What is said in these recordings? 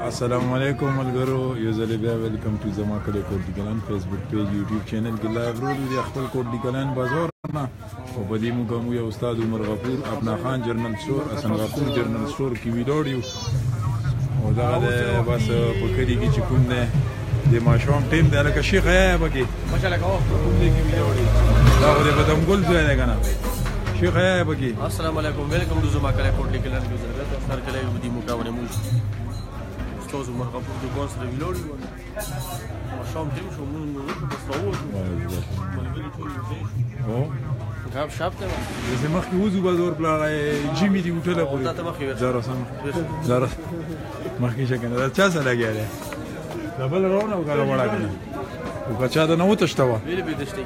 السلام علیکم ملګرو یو ځل بیا ویلکم ټو زما کلی کوټ ګلان فیسبوک پیج یوټیوب چینل کې لایو رول دی خپل کوټ ګلان بازار نه او بدی مو کوم یو استاد عمر غفور اپنا خان جرنل سٹور حسن غفور جرنل سٹور کې ویډیو او دا بس په کلی کې چې کوم نه د ماشوم ټیم دی لکه شیخ یا بګي ماشاءالله کوم دې کې ویډیو دا د بدم ګل ځای نه کنه شیخ یا بګي السلام علیکم ویلکم ټو زما کلی کوټ ګلان کې ضرورت سر کلی بدی مو کاونه مو استاذ عمر غفور د ګون سره ویلوړي ماشوم ټیم شو مونږ نو بس راوو غاب شاپ ته زه مخکې وځو بازار بلا جیمی دی وټله پورې زارا سم زارا مخکې څنګه دا چا سره لګیاله دا بل راونه وکړه وړا کنه او کچا دا نو تشتوا ویل به دشته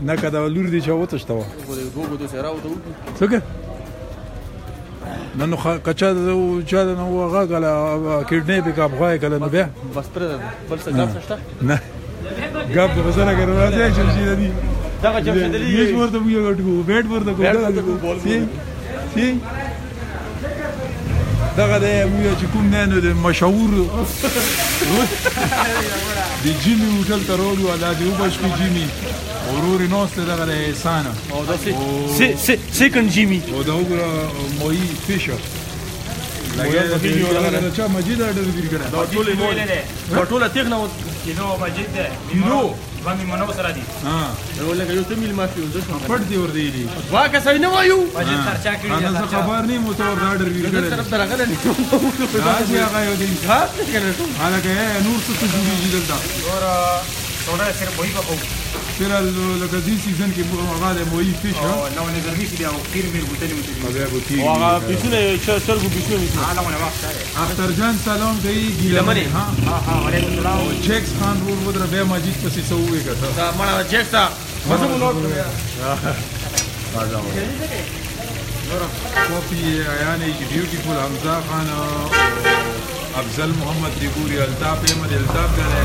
نه کدا لور دی چې و تشتوا وګورو سره راو ته څنګه نو کچا دا چا نو غاغله کډنې به کاپ غوای کله نو بیا بس پر بل څه ځاب نشته نه غاب د غزنه کړو راځي چې دی دا چې دی هیڅ ورته ویو ګټو بیٹ ورته کو سی دا غده مو چې کوم نه نو د مشهور د جیمی هوټل ته راغلو دا دی وبشکی جیمی اوروري نوسته دغه احسان او دا سیکنډ جیمی او دا وګوره موي فیشر لګا دا چا مجید اډر ګیر کړه دا ټول تیغ نه کینو مجید ده کینو باندې منو سره دي ها نو لکه یو تمیل مافي وځه پټ دی ور دی واکه سړی نه وایو مجید خرچا کړی انا څه خبر نه مو ته ور اډر ګیر کړه طرف درغله نه راځي هغه یو دي ها کنه حالکه نور څه جوړیږي دلته اور څوډه سره وای په Pero لکه دې سیزن کې موږ هغه د موي فیش او نو نه ګرمي کې او خیر مې بوتلې مې بیا بوتي او هغه بيسونه چرګو بيسونه مې ها نه وخت اختر جان سلام کوي ګیلمنه ها وعلیکم السلام او چیکس خان ور ودره به ماجد پسې سوې کته دا مړه چیکس تا مزه مو نوٹ کاپی یعنی بیوټیفول حمزه خان افضل محمد دیګوري الطاف احمد الطاف غره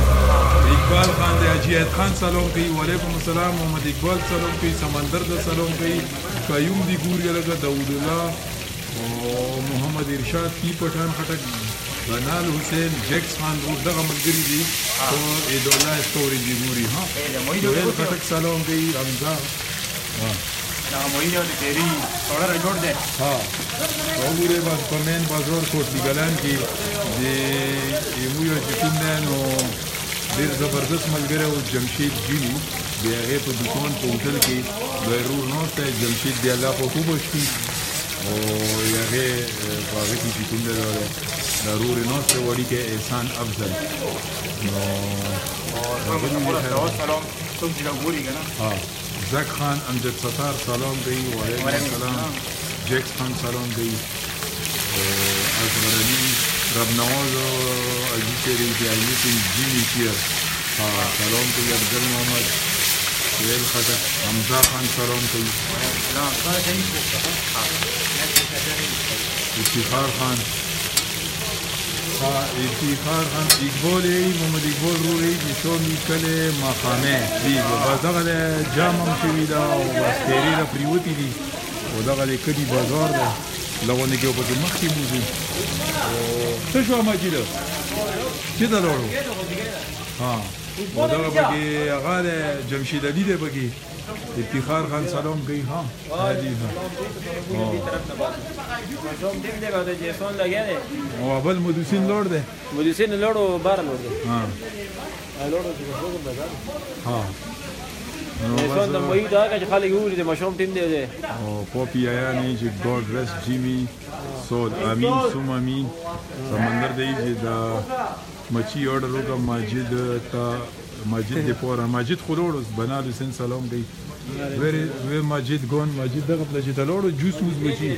اقبال خان دی اجیت خان سلام کوي وعلیکم السلام محمد اقبال سلام کوي سمندر د سلام کوي قیوم دیګوري لګه داوود الله او محمد ارشاد کی پټان خټک بنال حسین جیکس خان ور دغه ملګری دي او ایدولا ستوري دیګوري ها ویل خټک سلام کوي حمزه دا موي نه تیری اورا جوړ دے ها وګوره بس پمن بازار کوټ ګلان کې د یمو یو چې کوم نه نو ډیر زبردست ملګری او جمشید جینی د هغه په دکان په هوټل کې ضرور نو ته جمشید دی الله په خوب شي او هغه هغه چې کوم نه ضرور نو ته وړي کې احسان افضل نو سلام څوک چې ګوري کنه ها زک خان امجد ستار سلام دی وعلیکم السلام جیکس خان سلام دی ازغرانی رب نواز عزیز تیری عزیز جیمی شیر سلام دی افضل محمد ویل خطک حمزه خان سلام دی افتخار خان افتخار خان اقبال محمد اقبال روی نشانی کل مخامه دی باز دغه جامم شوی دا او واستری را پریوتی دی او دغه کدی بازار ده لغونه کې په مخکې موزي او څه شو ماجید چې دا لورو ها او دغه بګي هغه جمشید علي دی بګي افتخار خان سلام کوي ها هادي ها او اول مدوسین لور دی مدوسین لورو بار لور دی ها لورو ها نو د موي دا چې خلک وګوري د مشوم ټیم دی او پوپی یعنی چې ګورډ رس جیمی سود امین سوم امین سمندر دی چې دا مچی اورډر وکړه ماجد تا ماجد دی پورا ماجد خلوړو بنال حسین سلام دی وی ماجد ګون ماجد دغه پل چې تلوړو جوس وز بچي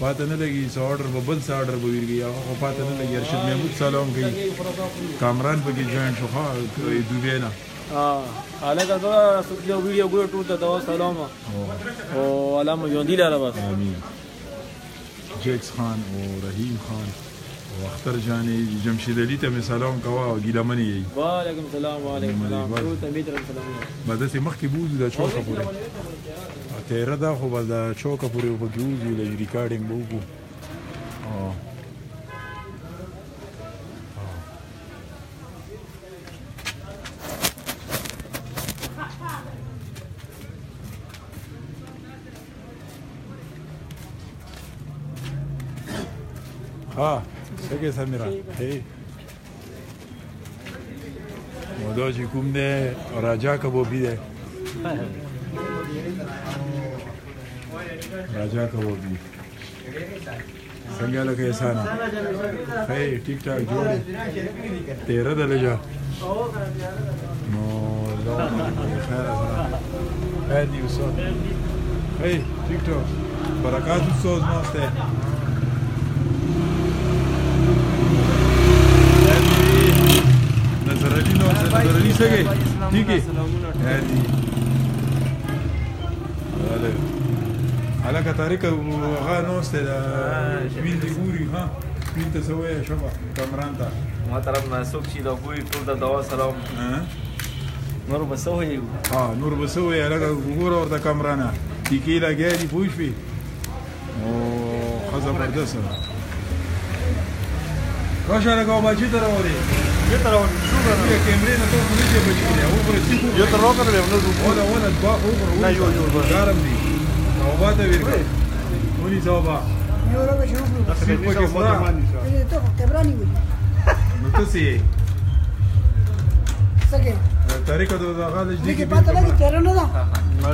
پاته نه لګي سو اورډر ببل سا اورډر بویږي هغه پاته نه لګي ارشد محمود سلام کوي کامران بګي جوائنټ شو ها دوبینا علاقه دا یو ویډیو ګور ټول ته دا سلام او علامه ژوندۍ لاره بس امين جیکس خان او رحیم خان او اختر جانی جمشید علی ته سلام کوا او ګیلمنی وعلیکم السلام وعلیکم السلام ټول ته میتر سلام بعد سه مخ کې بوزو دا چوکا پورې تیرا دا خو بل دا چوکا پورې وبګوزو ل ریکارډینګ وګو او ها څنګه سمیرا هی مو دا چې کوم دی راجا کبابي دی راجا کبابي څنګه لکه احسان هی ټیک ټاک جوړ تیرا د لجا نو دا خیر هادي وصل هی ټیک ټاک برکات الصوت ناشته نظر علي څنګه ٹھیک ہے هادي علاقه طارق هغه نوسته د ویل دی ګوري ها ویل ته سوې شوبه کامران ته ما طرف نه څوک چې دا ګوري ټول د دوا سلام نور بسوي ها نور بسوي علاقه ګور ورته کامرانه ټیکی لګیا دی پوښ وی او خزه بردسه راشه لګاو باچی ته راوړي یو تر راوړي شو غواړي کیمرې نه ته نه دی بچی دی او پر سیکو یو تر راوړل نو ولا دوا او نه یو ګارم دی او باته ورګه ونی ځوابا یو راغی شروع کړو سیکو کې سره ته کیمرانی وي نو ته سي څنګه طریقه د غالج دی دغه پته لګی تیر نه دا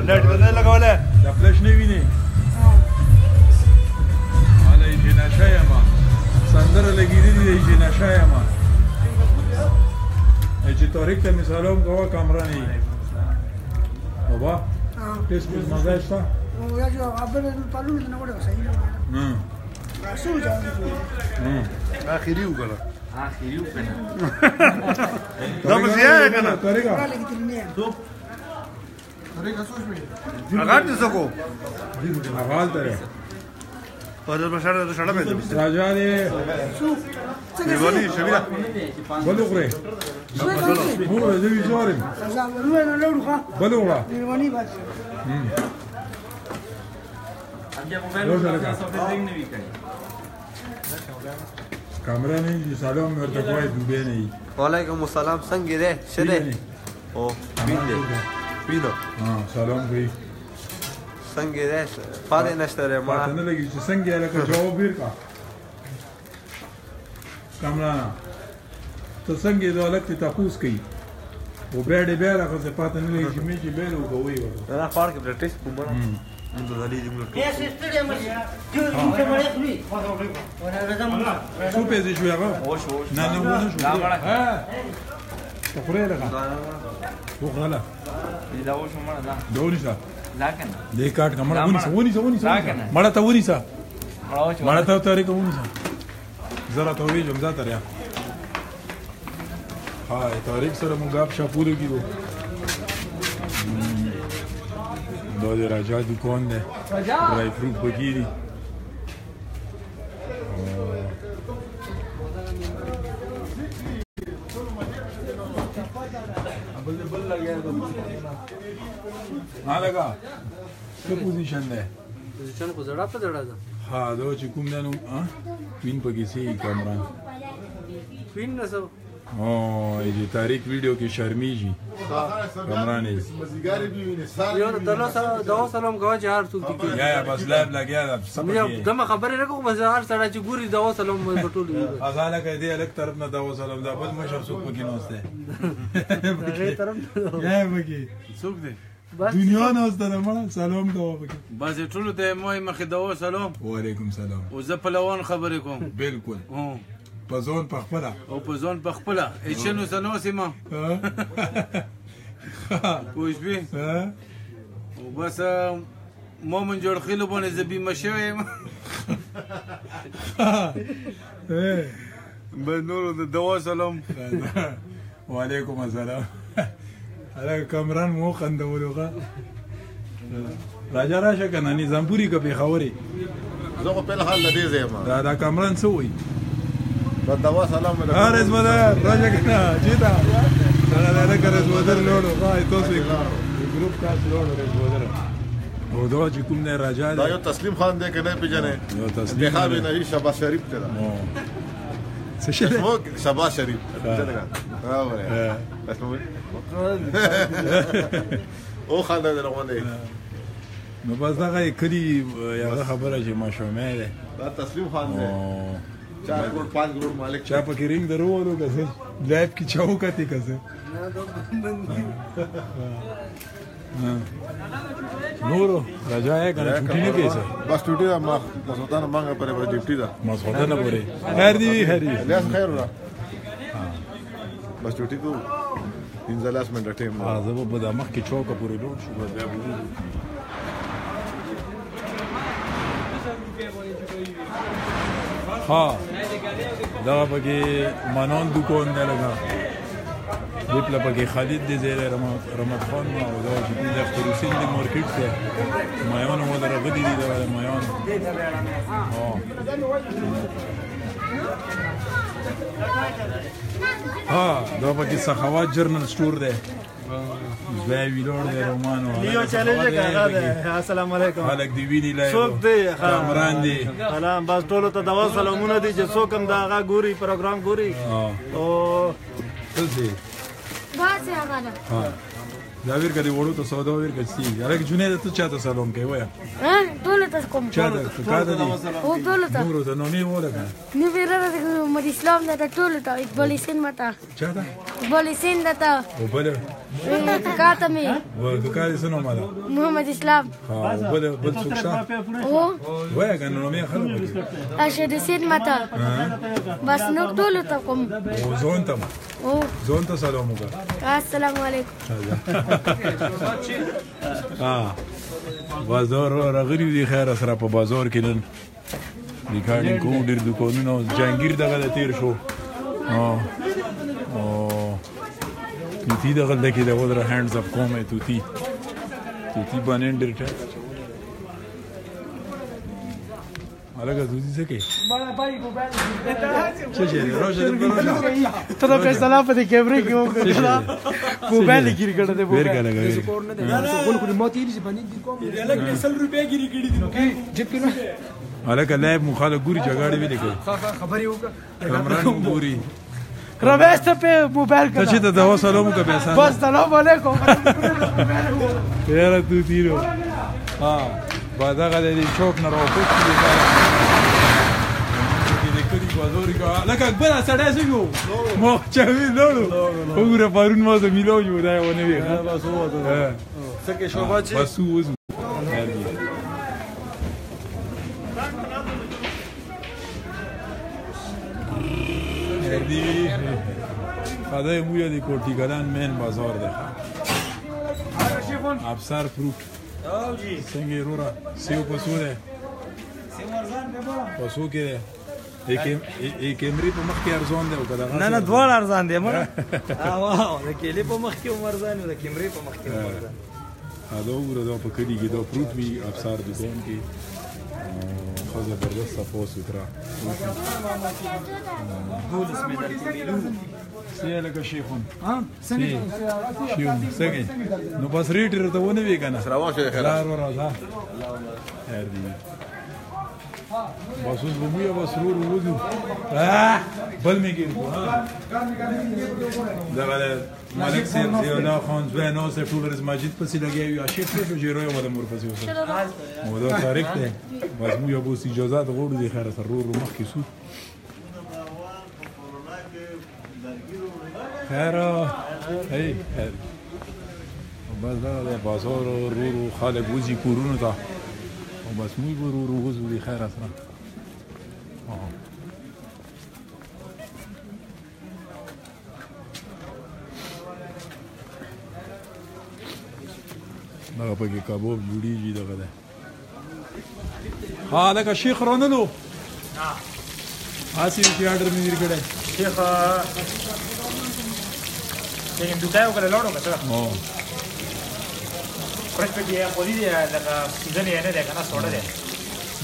لټ باندې لګوله د فلش نه ویني علي جنا شایما سندره لګیدي دی جنا شایما چې طریق ته مثالوم کوه کامرا نه بابا ټیسټ په مزه شته او یا جو ابل پالو نه وړو صحیح نه راسو ځان اخیری وکړه اخیری وکنه دا به زیاده کنه طریقه لګی تل نه طریقه سوچ می هغه دې سکو حوال تره په دې بشاره د شړه مې راجا دې شو څنګه دیوالي شبیره بلوغره مو دې وزارم ځان نو نه لورو ښا بلوغره دیوانی بس بیا موبایل ته سافټویر نه وی کوي کامرا نه دي سلام ورته کوی دوبه نه وعلیکم السلام څنګه ده شه او بینده بینو ها سلام کوي څنګه ده پاره نشته ما پاتنه لګي چې څنګه لکه جواب ورکا کامرا ته څنګه د الګ ته تاسو کوي او بیا دې بیا راځه څه پاتنه لګي چې مې چې بیل وګوي دا پارک پریکټیس کوم نو د دې جمله یا سټډیم جو دې مړې خلی ورا راځم شو پیسې شو هغه نه نه ونه شو ها تخره لګا وغلا دا و شو مړه دا دونی سا لا کنه دې کاټ کمړه ونی سا مړه ته ونی سا مړه ته طریقه ونی سا زرا ته وی جمزه تریا ها طریق سره مونږ غاب شاپورو کیو دا د راجا دکان ده ډرای فروټ بګیری ها لگا څه پوزیشن ده پوزیشن کو زړه په زړه ده ها دا چې کوم ده نو وین پکې سي کامران وین نه سو او دې تاریخ ویډیو کې شرمیږي کامران یې یو د الله سره دوا سلام کوي چې هر څوک دي یا بس لاب لګیا ده سم دمه خبره نه کوم هر سره چې ګوري دوا سلام بټول ازاله کې دې الګ طرف نه دوا سلام دا بل مشر څوک پکې نوسته هغه طرف یا پکې څوک دی دنیا نوسته نه مړه سلام کوه پکې بس ټول ته مو مخې دوا سلام وعلیکم سلام او زه په لوان خبرې کوم بالکل هو په ځون په خپل او په ځون په خپل اچنو سنو سیما پوښ به او بس مومن جوړ خلو باندې زبي مشوي بنور د دوا سلام وعلیکم السلام هغه کامران مو خندولوغه راجا راشه کنه نظام پوری کپی خوري زه په حال لدې زما دا کامران څه وای دا دوا سلام ارز مدار راجا کنه جیتا دا نه کرز مدار لوړو غای تاسو ګروپ تاسو لوړو رز مدار او دا چې کوم نه راجا دا یو تسلیم خان دی کنه پیژنې یو تسلیم خان نه شباز شریف ته څه شه اسمه شباز شریف او خان دا روان دی نو بس دا غي کلی یا خبره چې ما شومه ده دا تسلیم خان دی 4 करोड़ 5 करोड़ मालिक چا پکې رینګ درولو که څه لایف کې چا وکتې که څه نورو رجا ہے کنه چھوٹی نه کیسه بس ټوټي دا ما مسعودانه مانګه پرې په ډیوټي دا مسعودانه پورې خیر دی خیر دی لاس خیر را بس ټوټي کو 15 منټه ټیم ها زه به د مخ کې چوکه پورې لوټ شو بیا وګورو ها دا پکې مانون دکان نه لگا دپله پکې خالد دی زیر رحمت خان او دا چې د اختر حسین د مارکیټ ته مایان مو درغلي دي دا مایان ها دا پکې سخاوت جرنل سٹور دی زوی ویلور دی رومانو لیو چیلنج کاغه ده السلام علیکم خلک دی ویني لای څوک دی کامران دی سلام بس ټولو ته دوا سلامونه دي چې څوک هم دا هغه ګوري پروګرام ګوري او څه دی بس هغه ده دا ورګه دی وړو ته سودا ورګه سي هغه جنې ته چاته سلام کوي وای ټول ته کوم چاته کاته دی او ټول ته نور ته نو نه ولګا نو ویره د محمد اسلام د ټول ته اقبال حسین متا چاته اقبال حسین دته او بل کاته می و دکان سنو مالا محمد اسلام ها بل څوک او وای کنه نو مې خلک اشهد حسین متا بس نو ټول ته کوم او زون ته او زون ته سلام وکړه السلام علیکم بازار راغلی دی خیر سره په بازار کې نن ریکارډینګ کوم ډیر دکانونه جهانگیر دغه تیر شو توتی دغه کې د ودره هاندز اپ کومه توتی باندې ډیر ټا الګا توتی څه کې څه چې روزه ته په سلام په کیمرې کې وکړه موبایل کې کړه ته ډیر کله غوي الګا لایب مخاله ګوري جګړه ویلې کوي خبري وکړه کامران ګوري رمېسته په موبایل کې چې ته دا سلام وکړه بیا بس سلام علیکم یاره تو تیرو ها بعدا غلې چوک نه راوځي کړي بازار کې لکه اکبر سړی سيو مو چوي لولو وګوره پرون ما زه میلو یو دا ونه وی بس وته څه کې شوبا چې بس وځو دی خدای مویا دی کورتیگالان مین بازار ده افسر فروت څنګه رورا سیو پسو ده پسو کې ده یک امری په مخ کې ارزان ده او کدا نه دوه ارزان دي مړ واو د کېلې په مخ کې ارزان او د کیمرې په مخ کې ارزان دا وګوره دا په کډي کې دا فروت وی افسر دکان کې خو زبردست صفو سوترا دولس متر کیلو سیاله شیخون څنګه څنګه نو بس ریټر ته ونه وی کنه روان شه خیر لار ورځه هر دی بس اوس بمویا بس رور وځو بل میګیر دا غل ملک سید زیالا خان زوی ناصر ټول رز ماجد پسې لګي یا شیخ ته جیرو ولا مور پسې وسه مو دا تاریخ ته بس مویا بو اجازه غوړو دي خیر سره رور مخ کې سو خیر هی خیر بس دا بازار رور خالق وځي کورونو ته بس موی برو روز بودی خیر اصلا دغه پکې کباب جوړیږي دغه ده ها لکه شیخ رونلو آسی کی آرڈر میں دیر کڑے شیخ لیکن دوتاو کله لوړو کته پرسپیکټیو پوری دی دا سیزن یې نه ده کنه سوړه ده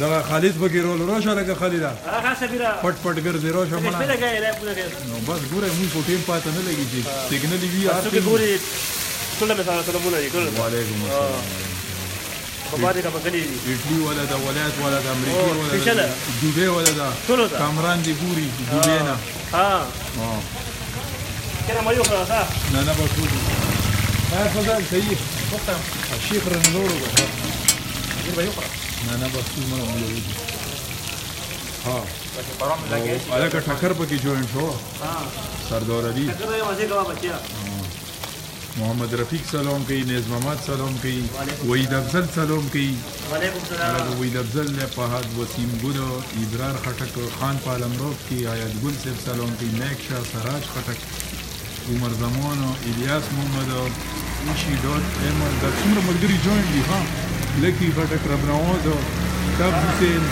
دا خالد بګی رول روشه لکه خالد هغه سفیرا پټ پټ ګرځي روشه مړه په لګای را پوره نو بس ګوره موږ په ټیم پاتې نه لګی چې سیګنل وی آر ته ګوري ټول به سلام سلامونه دي ټول وعلیکم السلام خبرې کا پکړی دي اټلی ولا دا ولایت ولا دا امریکا ولا دا دوبه ولا دا کامران دی ګوري دوبه نه ها کله مې یو خلاص نه نه بس فضل صحیح الشيخ رنلورو نه نه بس ما ها الکه ټکر پکې جوړ شو سردار علي محمد رفیق سلام کوي نظم محمد سلام کوي وحید افضل سلام کوي وحید افضل فهد وسیم ګل ابرار خټک خان پالمروف کی آیت ګل صاحب سلام کوي نیک شاه سراج خټک عمر زمان الیاس محمد ایشی ډاټ احمد دا څومره ملګري جوړ دي ها لکی خټک رب نواز تاب حسین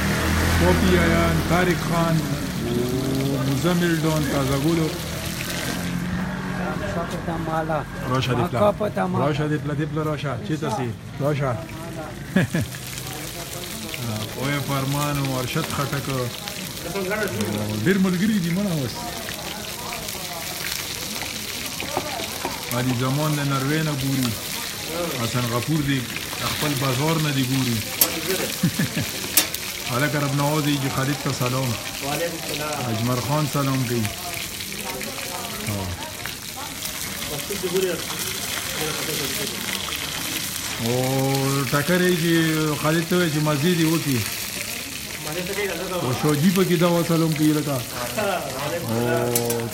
پاپی آیان طارق خان مزمل ډون تازه ګلو راشا دیپلا راشا چیتا سی راشا اوه فرمان و ارشد خټک ډیر ملګري دي مړه اوس علي زمان د نروې نه ګوري حسن غفور دی خپل بازار نه دی ګوري هلکه رب نواز جی خالد ته سلام اجمر خان سلام کوي او ټکر یې چې خالد ته وایي چې مسجد یې وکړي او شوجي پکې دوا سلام کوي لکه او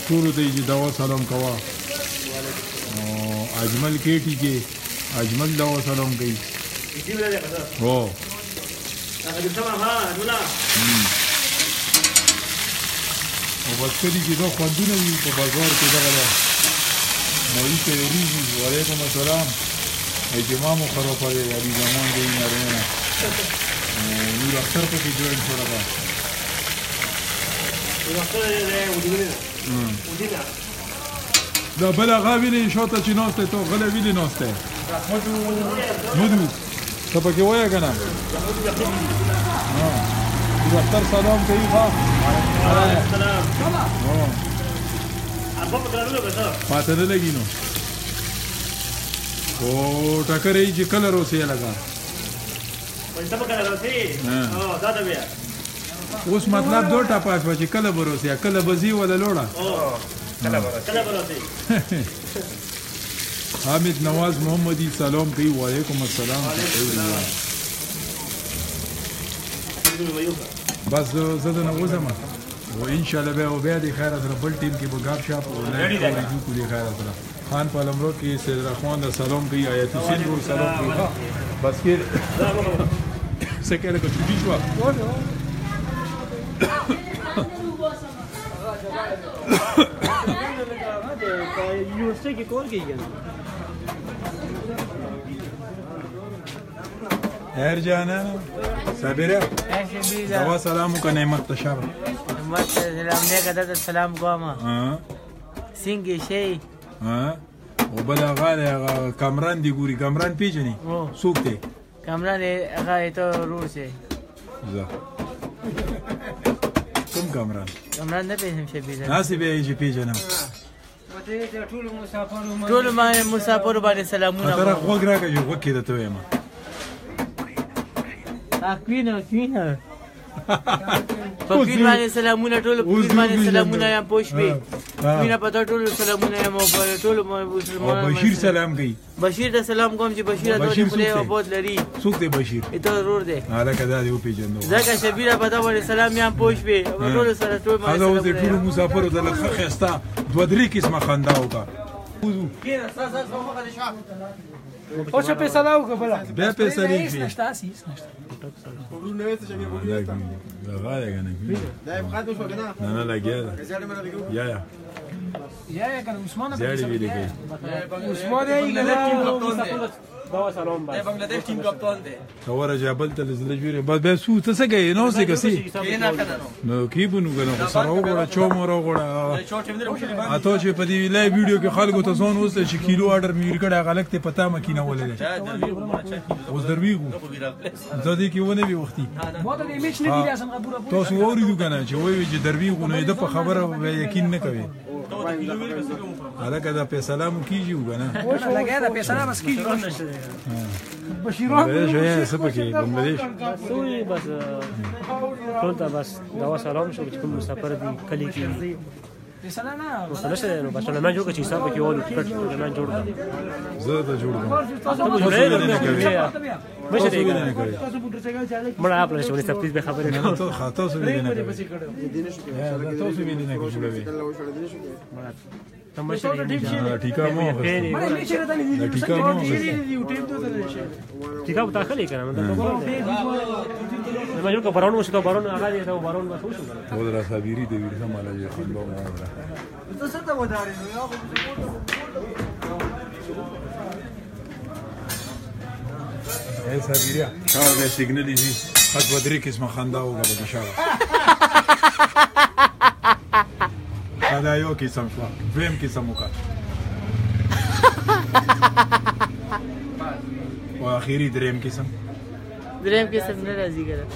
ټولو ته یې چې دوا سلام کوه اجمل کېټي کې اجمل دوا سلام کوي هو او بس کدي چې دا خوندونه وي په بازار کې دغه مولوي تیریږي وعلیکم السلام اجماع مخرب دی علي زمان دی نارینه نور اختر پکې جوړ شو راغله نور اختر دا بل غاوینه شاته چې نوسته تو غله ویلې نوسته مدو ته پکې وایې کنه نور اختر سلام کوي ها السلام پاته نه لګی نو او ټکر یې چې کله روسي لگا اوس مطلب دوه پاس و چې کله بروسي کله بزي ولا لوړه کله بروسي حامد نواز محمدی سلام کوي وعلیکم السلام بس زه نه وځم و ان شاء الله بیا د خیر سره بل ټیم کې به ګاب شاپ او نه کوي کو د خیر سره خان پالمرو کې سید رحمان دا سلام کوي آیت حسین رو سلام کوي بس کې سکه له کوټی شو یونیورسيټي کې کور کیږي هر جانا صابره دوا سلام کو نعمت تشابه نعمت سلام نه کده سلام کوم څنګه شي او بل هغه کامران دی ګوري کامران پیژني څوک دی کامران هغه ته روسي زه کوم کامران نه پیژنم شي پیژنم ناسي به یې پیژنم ټول مسافر باندې سلامونه تر خو ګراګه یو وکړه ته وایم اکوینه فقیر باندې سلامونه ټول فقیر باندې سلامونه یم پوښبي وینا پتا ټول سلامونه یم ټول مسلمان بشیر سلام کوي بشیر ته سلام کوم چې بشیر د خپل او بود لري څوک دی بشیر ته ضرور دی هغه کدا دی او پیجن زکه شبیر پتا باندې سلام یم پوښبي ټول سره ټول باندې هغه د ټول مسافر د لخه خستا دوه درې قسمه خندا وکړه کینه اساس مخه دي شاپ او څه پیسې لاو کبلا بیا پیسې لري نشته اساس نشته لا غالي كان لا لا لا جاي يا كان عثمان زيادة بيدي كي عثمان سلام بنگلاديش ټیم کپتان دی ثوره جبل ته زله جوړه بس سو ته څه کوي نو څه کوي نو کی بنو غنو سره وګړه چو مور وګړه اته چې په دې لای ویډیو کې خلکو ته ځون اوس چې کیلو آرډر مې کړه غلط ته پتا مکینه ولې اوس درویغو زدي کې ونه وی وختي ما ته ایمیج نه دی اصلا غبره تاسو وریدو کنه چې وایي چې درویغو نه د په خبره یقین نه کوي هغه دا په سلام کیږي وګنه لګا دا په سلام بس کیږي بشیران بنگلاديش سپکه بنگلاديش سوی بس ټول ته بس دا سلام شو چې کوم مسافر دي کلی کې نشته نو بس نه جوړ چې حساب کې ولې ټکټ نه جوړ زه ته جوړ کوم ته مو جوړې مشه دی مړه خپل شونه سپیس به خبره نه ته خاطر څه ویل نه کوي ته څه ویل نه کوي تمشه ټیکا مو ټیکا مو ټیکا په تاخلي کنه مطلب ما جوړ کو بارون وشو بارون هغه دی ته بارون وشو تو درا صابری دی ورته مالا یې خللو ما درا ته څه ته ودارې نو یا اے صابریا شاو دې سیګنل دي خط بدري قسمه خندا وګه په اشاره دا یو قسم شو دویم قسم وکړه او اخیری دریم قسم نه راځي ګره